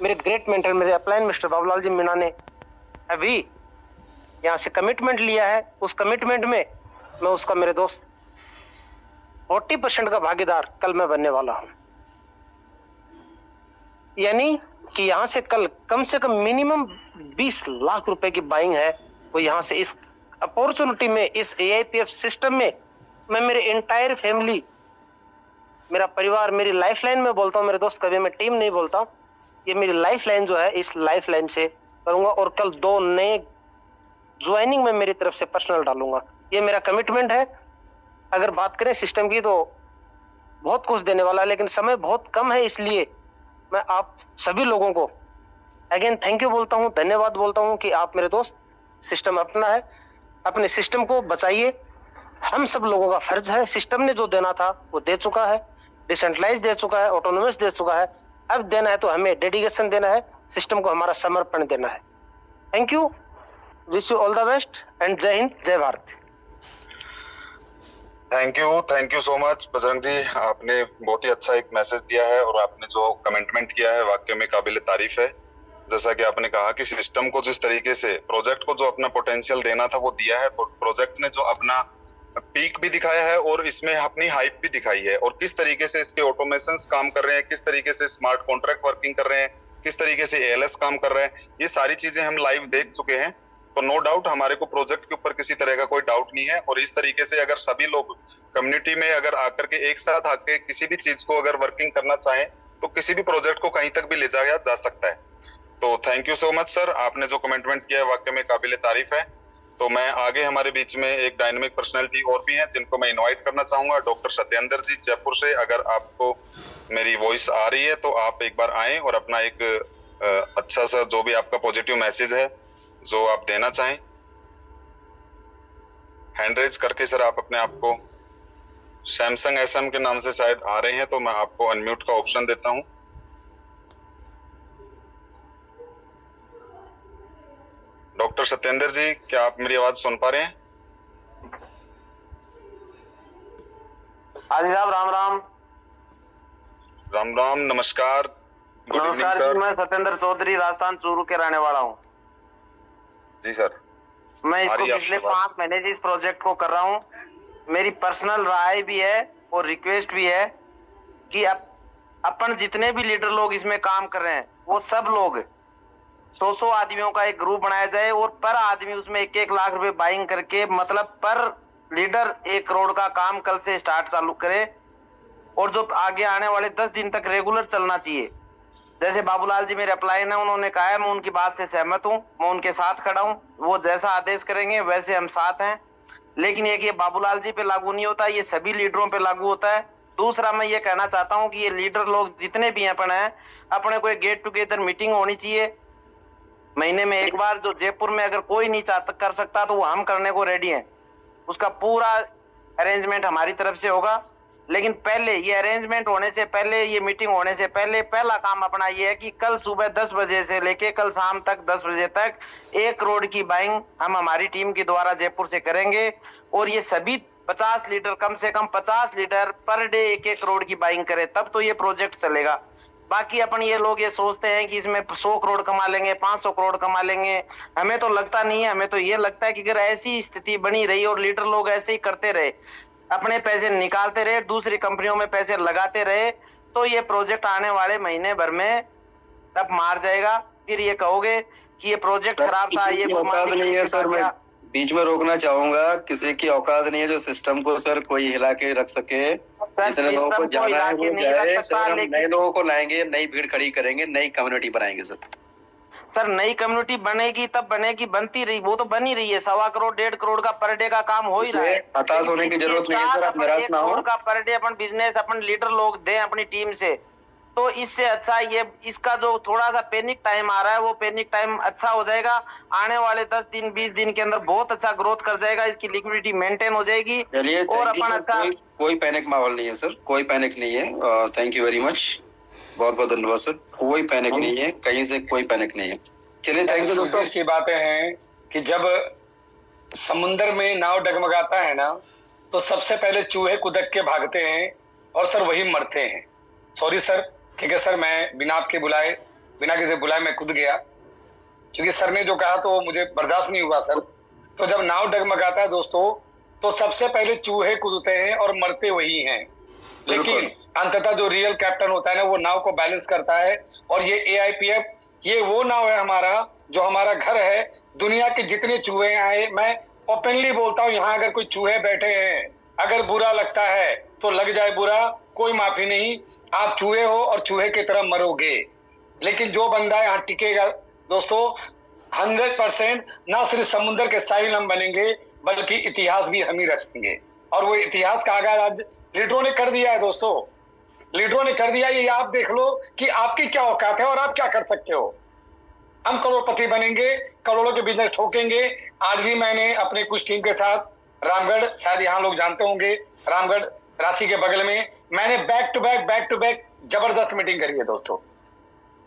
Speaker 8: मेरे ग्रेट मेंटर, मेरे अपलाइन मिस्टर बाबूलाल जी मीणा ने अभी यहाँ से कमिटमेंट लिया है, उस कमिटमेंट में मैं उसका मेरे दोस्त 40% का भागीदार कल मैं बनने वाला हूं। यानी कि यहाँ से कल कम से कम मिनिमम 20 लाख रुपए की बाइंग है, वो यहाँ से इस अपॉर्चुनिटी में, इस AIPF सिस्टम में मैं मेरे एंटायर फैमिली, मेरा परिवार, मेरी लाइफ लाइन में बोलता हूँ मेरे दोस्त, कभी मैं टीम नहीं बोलता, ये मेरी लाइफ लाइन जो है, इस लाइफ लाइन से करूंगा। और कल 2 नए ज्वाइनिंग में मेरी तरफ से पर्सनल डालूंगा, ये मेरा कमिटमेंट है। अगर बात करें सिस्टम की तो बहुत कुछ देने वाला है, लेकिन समय बहुत कम है, इसलिए मैं आप सभी लोगों को अगेन थैंक यू बोलता हूँ, धन्यवाद बोलता हूँ कि आप मेरे दोस्त, सिस्टम अपना है, अपने सिस्टम को बचाइए। हम सब लोगों का फर्ज है, सिस्टम ने जो देना था वो दे चुका है, डिसेंट्रलाइज दे चुका है, ऑटोनोमस दे चुका है। अब देना है तो हमें डेडिकेशन देना है, सिस्टम को हमारा समर्पण देना है। Thank you, wish you all the best and जय हिंद, जय Bharat.
Speaker 6: Thank you so much Bajrang ji, आपने बहुत ही अच्छा एक मैसेज दिया है और आपने जो कमिटमेंट किया है वाकई में काबिल तारीफ है। जैसा कि आपने कहा कि सिस्टम को जिस तरीके से, प्रोजेक्ट को जो अपना पोटेंशियल देना था वो दिया है, प्रोजेक्ट ने जो अपना पीक भी दिखाया है और इसमें अपनी हाइप भी दिखाई है, और किस तरीके से इसके ऑटोमेशंस काम कर रहे हैं, किस तरीके से स्मार्ट कॉन्ट्रैक्ट वर्किंग कर रहे हैं, किस तरीके से ALS काम कर रहे हैं, ये सारी चीजें हम लाइव देख चुके हैं। तो नो डाउट हमारे को प्रोजेक्ट के ऊपर किसी तरह का कोई डाउट नहीं है। और इस तरीके से अगर सभी लोग कम्युनिटी में अगर आकर के एक साथ आके किसी भी चीज को अगर वर्किंग करना चाहें तो किसी भी प्रोजेक्ट को कहीं तक भी ले जाया जा सकता है। तो thank you so much sir, आपने जो कमिटमेंट किया है वाकई में काबिल तारीफ है। तो मैं आगे, हमारे बीच में एक डायनामिक पर्सनैलिटी और भी हैं जिनको मैं इनवाइट करना चाहूंगा। डॉक्टर सत्येंद्र जी जयपुर से, अगर आपको मेरी वॉइस आ रही है तो आप एक बार आएं और अपना एक अच्छा सा जो भी आपका पॉजिटिव मैसेज है जो आप देना चाहें, हैंड रेज करके सर आप अपने आप को, सैमसंग SM के नाम से शायद आ रहे हैं, तो मैं आपको अनम्यूट का ऑप्शन देता हूं। डॉक्टर सत्येंद्र जी, क्या आप मेरी आवाज सुन पा रहे हैं?
Speaker 8: हाँ जी साहब, राम राम।
Speaker 6: राम राम, नमस्कार, गुड इवनिंग
Speaker 8: नमस्कार जी,
Speaker 6: सर।
Speaker 8: मैं सत्येंद्र चौधरी राजस्थान चूरू के रहने वाला हूँ।
Speaker 6: जी सर।
Speaker 8: मैं इसको
Speaker 6: हमारी
Speaker 8: पिछले
Speaker 6: आपसे बात-
Speaker 8: 5 महीने से इस प्रोजेक्ट को कर रहा हूँ। मेरी पर्सनल राय भी है और रिक्वेस्ट भी है कि अपन जितने भी लीडर लोग इसमें काम कर रहे हैं वो सब लोग 100 आदमियों का एक ग्रुप बनाया जाए और पर आदमी उसमें 1-1 लाख रुपए बाइंग करके, मतलब पर लीडर 1 करोड़ का काम कल से स्टार्ट चालू करे और जो आगे आने वाले 10 दिन तक रेगुलर चलना चाहिए। जैसे बाबूलाल जी मेरे अपलाइन है, उन्होंने कहा है, मैं उनकी बात से सहमत हूँ, मैं उनके साथ खड़ा हूँ। वो जैसा आदेश करेंगे वैसे हम साथ हैं। लेकिन एक ये बाबूलाल जी पे लागू नहीं होता, ये सभी लीडरों पे लागू होता है। दूसरा मैं ये कहना चाहता हूँ कि ये लीडर लोग जितने भी अपन हैं, अपने को एक गेट टुगेदर मीटिंग होनी चाहिए महीने में 1 बार। जो जयपुर में अगर कोई नहीं चाहता कर सकता तो वो हम करने को रेडी हैं। उसका पूरा अरेंजमेंट हमारी तरफ से होगा। लेकिन पहले ये अरेंजमेंट होने से पहले, ये मीटिंग होने से पहले पहला काम अपना ये है कि कल सुबह 10 बजे से लेके कल शाम तक 10 बजे तक 1 करोड़ की बाइंग हम हमारी टीम के द्वारा जयपुर से करेंगे। और ये सभी 50 लीटर, कम से कम 50 लीटर पर डे 1-1 करोड़ की बाइंग करे, तब तो ये प्रोजेक्ट चलेगा। बाकी अपन ये लोग ये सोचते हैं कि इसमें 100 करोड़ कमा लेंगे, 500 करोड़ कमा लेंगे, हमें तो लगता नहीं है। हमें तो ये लगता है कि अगर ऐसी स्थिति बनी रही और लीडर लोग ऐसे ही करते रहे, अपने पैसे निकालते रहे, दूसरी कंपनियों में पैसे लगाते रहे, तो ये प्रोजेक्ट आने वाले महीने भर में तब मार जाएगा। फिर ये कहोगे कि ये प्रोजेक्ट खराब था, ये
Speaker 2: औकात नहीं है सर। मैं बीच में रोकना चाहूंगा, किसी की औकात नहीं है जो सिस्टम को सर कोई हिला के रख सके। जितने लोगों को जाना है वो जाए सर। हम नए लोगों को लाएंगे, नई भीड़ खड़ी करेंगे, नई कम्युनिटी बनाएंगे सर।
Speaker 8: नई कम्युनिटी बनेगी तब बनेगी, बनती रही, वो तो बन ही रही है। 1.25 करोड़ 1.5 करोड़ का पर डे का काम हो ही रहा है।
Speaker 2: हताश होने की जरूरत नहीं है सर, आप निराश ना हो।
Speaker 8: का पर डे अपन बिजनेस, अपन लीडर लोग दें अपनी टीम से, तो इससे अच्छा ये इसका जो थोड़ा सा पैनिक टाइम आ रहा है वो पैनिक टाइम अच्छा हो जाएगा। आने वाले 10 दिन 20 दिन के अंदर बहुत अच्छा ग्रोथ कर जाएगा, इसकी लिक्विडिटी मेंटेन हो जाएगी। और अपन अच्छा,
Speaker 2: कोई पैनिक माहौल नहीं है सर, कोई पैनिक नहीं है। थैंक यू वेरी मच, बहुत बहुत धन्यवाद सर। कोई पैनिक नहीं है, कहीं से कोई पैनिक नहीं है। चलिए, थैंक यू दोस्तों।
Speaker 4: ऐसी बातें हैं कि जब समुंदर में नाव डगमगाता है ना, तो सबसे पहले चूहे कुदक के भागते हैं और सर वही मरते हैं। सॉरी सर, ठीक है सर, मैं बिना आपके बुलाए, बिना किसी बुलाए मैं कूद गया, क्योंकि सर ने जो कहा तो मुझे बर्दाश्त नहीं हुआ सर। तो जब नाव डगमगाता है दोस्तों, तो सबसे पहले चूहे कूदते हैं और मरते वही हैं। लेकिन अंततः जो रियल कैप्टन होता है ना, वो नाव को बैलेंस करता है। और ये AIPF, ये वो नाव है हमारा, जो हमारा घर है। दुनिया के जितने चूहे आए, मैं ओपनली बोलता हूँ, यहाँ अगर कोई चूहे बैठे हैं, अगर बुरा लगता है तो लग जाए बुरा, कोई माफी नहीं। आप चूहे हो और चूहे की तरह मरोगे। लेकिन जो बंदा यहाँ टिकेगा दोस्तों, 100% ना सिर्फ समुद्र के साहिल हम बनेंगे, बल्कि इतिहास भी हम ही रचेंगे। और वो इतिहास का आगाज आज लीडरों ने कर दिया है दोस्तों, लीडरों ने कर दिया। ये आप देख लो कि आपकी क्या औकात है और आप क्या कर सकते हो। हम करोड़पति बनेंगे, करोड़ों के बिजनेस ठोकेंगे। आज भी मैंने अपने कुछ टीम के साथ रामगढ़, शायद यहाँ लोग जानते होंगे, रामगढ़ रांची के बगल में, मैंने बैक टू बैक जबरदस्त मीटिंग करी है दोस्तों।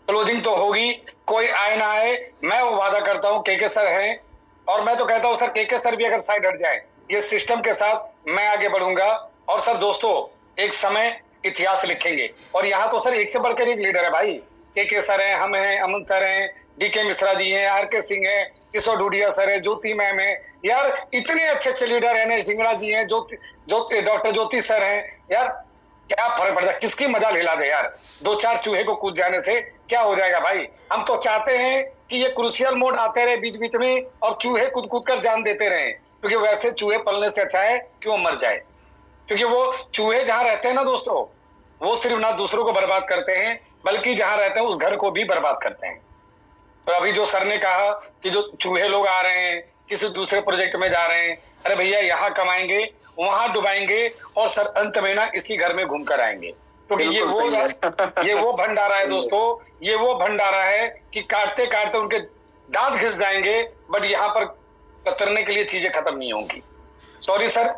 Speaker 4: क्लोजिंग तो होगी, कोई आए ना आए, मैं वो वादा करता हूँ। KK सर हैं, और मैं तो कहता हूँ सर, KK सर भी अगर साइड हट जाए, ये सिस्टम के साथ मैं आगे बढ़ूंगा। और सर दोस्तों, एक समय इतिहास लिखेंगे। और यहाँ तो सर एक से बढ़कर एक लीडर है भाई। KK सर हैं, हम हैं, अमन सर हैं, DK मिश्रा जी हैं, RK सिंह हैं, किशोर डूडिया सर है, ज्योति मैम है। यार इतने अच्छे लीडर हैं, सिंगड़ा जी हैं, डॉक्टर ज्योति सर हैं। यार क्या फर्क पड़ता है, किसकी मजाल हिला दे यार। 2-4 चूहे को कूद जाने से क्या हो जाएगा भाई। हम तो चाहते हैं कि ये क्रूशियल मोड आते रहे बीच बीच में, और चूहे कूद कर जान देते रहे। क्योंकि वैसे चूहे पलने से अच्छा है कि वो मर जाए। क्योंकि वो चूहे जहां रहते हैं ना दोस्तों, वो सिर्फ ना दूसरों को बर्बाद करते हैं, बल्कि जहां रहते हैं उस घर को भी बर्बाद करते हैं। तो अभी जो सर ने कहा कि जो चूहे लोग आ रहे हैं, किसी दूसरे प्रोजेक्ट में जा रहे हैं, अरे भैया यहाँ कमाएंगे, वहां डुबाएंगे, और सर अंत में ना इसी घर में घूम कर आएंगे। क्योंकि ये वो भंडारा है दोस्तों, ये वो भंडारा है कि काटते काटते उनके दांत घिस जाएंगे, बट यहाँ पर कतरने के लिए चीजें खत्म नहीं होंगी। सॉरी सर,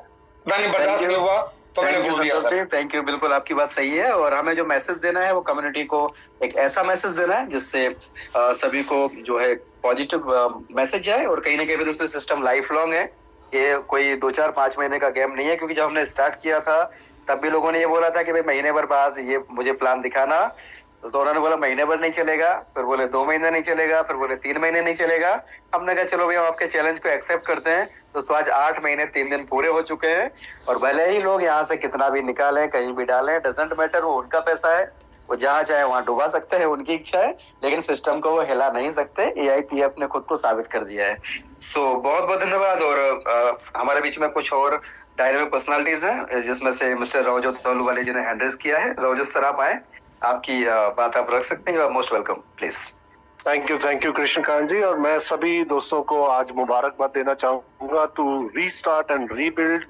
Speaker 4: मैंने बर्दाश्त नहीं हुआ, तो मैंने बोल दिया सर।
Speaker 2: थैंक यू, बिल्कुल आपकी बात सही है। और हमें जो मैसेज देना है वो कम्युनिटी को एक ऐसा मैसेज देना है जिससे सभी को जो है पॉजिटिव मैसेज जाए। और कहीं ना कहीं दूसरे सिस्टम लाइफ लॉन्ग है, ये कोई 2-4-5 महीने का गेम नहीं है। क्योंकि जब हमने स्टार्ट किया था तब भी लोगों ने ये बोला था कि भाई महीने भर बाद ये मुझे प्लान दिखाना, तो उन्होंने बोला महीने भर नहीं चलेगा, फिर बोले 2 महीने नहीं चलेगा, फिर बोले 3 महीने नहीं चलेगा। हमने कहा चलो भैया आपके चैलेंज को एक्सेप्ट करते हैं। तो आज 8 महीने 3 दिन पूरे हो चुके हैं। और भले ही लोग यहाँ से कितना भी निकालें, कहीं भी डालें, डजेंट मैटर, वो उनका पैसा है, वो जहाँ चाहे वहां डुबा सकते हैं, उनकी इच्छा है, लेकिन सिस्टम को वो हिला नहीं सकते। AIPF ने खुद को साबित कर दिया है। सो बहुत बहुत धन्यवाद। और हमारे बीच में कुछ और डायनामिक पर्सनालिटीज हैं, जिसमें से मिस्टर रवजोत तोलुवाले जी ने हैंड रेज किया है। रवजोत सर आप आए, आपकी बात आप रख सकते हैं। You are most welcome, please.
Speaker 1: Thank you Krishnakant ji. और मैं सभी दोस्तों को आज मुबारकबाद देना चाहूंगा टू रीस्टार्ट एंड रीबिल्ड।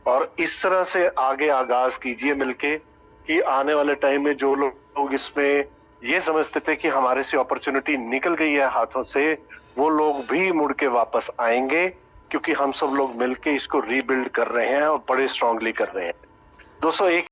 Speaker 1: और इस तरह से आगे आगाज कीजिए मिलके कि आने वाले टाइम में जो लोग इसमें ये समझते थे कि हमारे से अपॉर्चुनिटी निकल गई है हाथों से, वो लोग भी मुड़ के वापस आएंगे, क्योंकि हम सब लोग मिलके इसको रीबिल्ड कर रहे हैं और बड़े स्ट्रांगली कर रहे हैं। दोस्तों एक